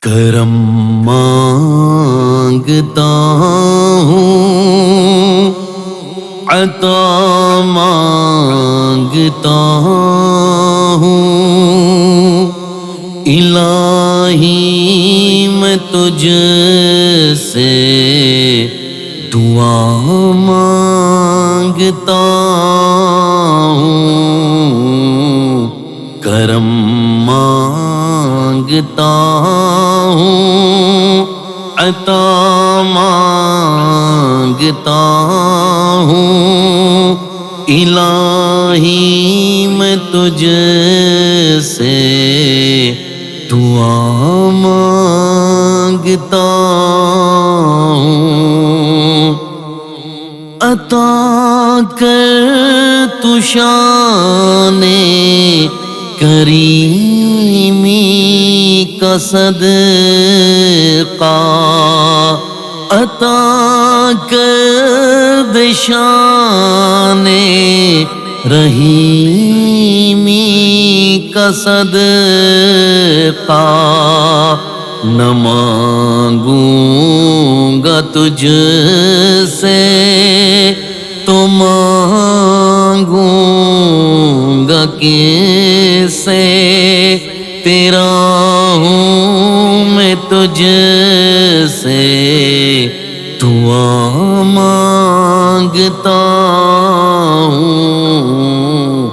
کرم مانگتا ہوں، عطا مانگتا ہوں، الہی میں تجھ سے دعا مانگتا ہوں، کرم مانگتا ہوں، عطا مانگتا ہوں، الہی میں تجھ سے دعا مانگتا ہوں، عطا کر تو شان کریمی کا صدقہ، عطا کر دے شان رحیمی کا صدقہ، نہ مانگوں گا تجھ سے تو مانگوں گا کس سے، تیرا ہوں میں تجھ سے دعا مانگتا ہوں،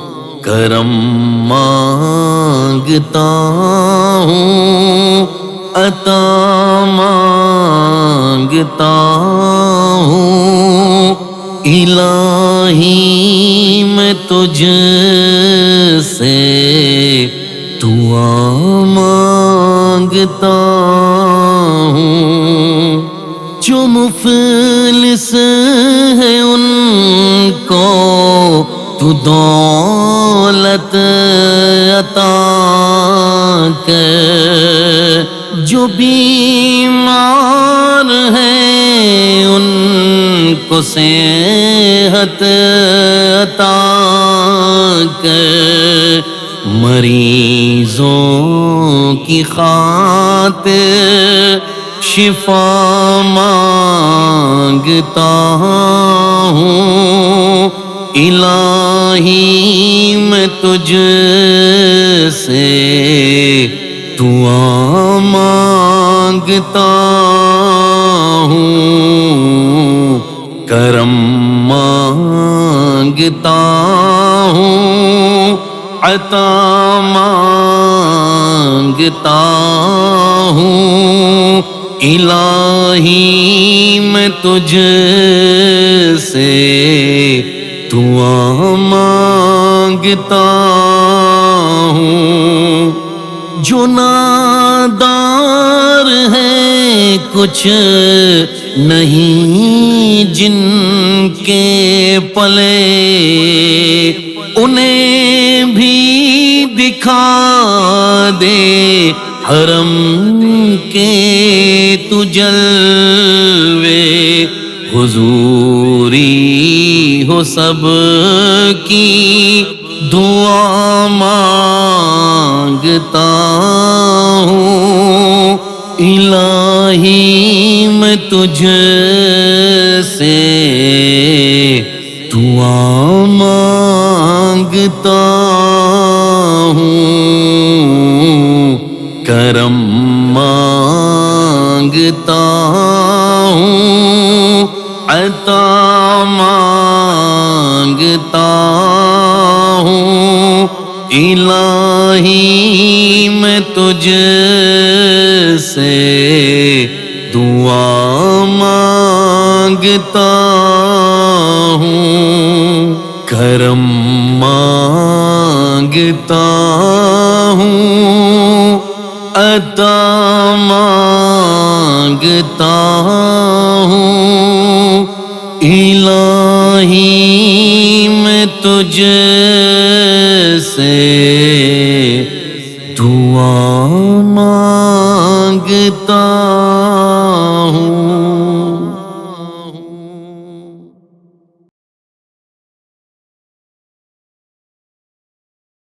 کرم مانگتا ہوں، عطا مانگتا ہوں، الہی میں تجھ سے دعا مانگتا ہوں، جو مفلس ہے ان کو تو دولت عطا کر، جو بیمار ہیں ان کو صحت عطا کر، مریضوں کی خاطر شفا مانگتا ہوں، الہی میں تجھ سے دعا مانگتا ہوں، کرم مانگتا ہوں، عطا مانگتا ہوں، الہی میں تجھ سے دعا مانگتا ہوں، جو نادار ہے کچھ نہیں جن کے پلے، انہیں بھی دکھا دے حرم کے تو جلوے، حضوری ہو سب کی دعا مانگتا ہوں، الہی میں تجھ سے دعا مانگتا ہوں، کرم مانگتا ہوں، عطا مانگتا ہوں، الہی میں تجھ سے دعا مانگتا ہوں، کرم مانگتا ہوں، عطا مانگتا ہوں، الہی میں تجھ سے دعا مانگتا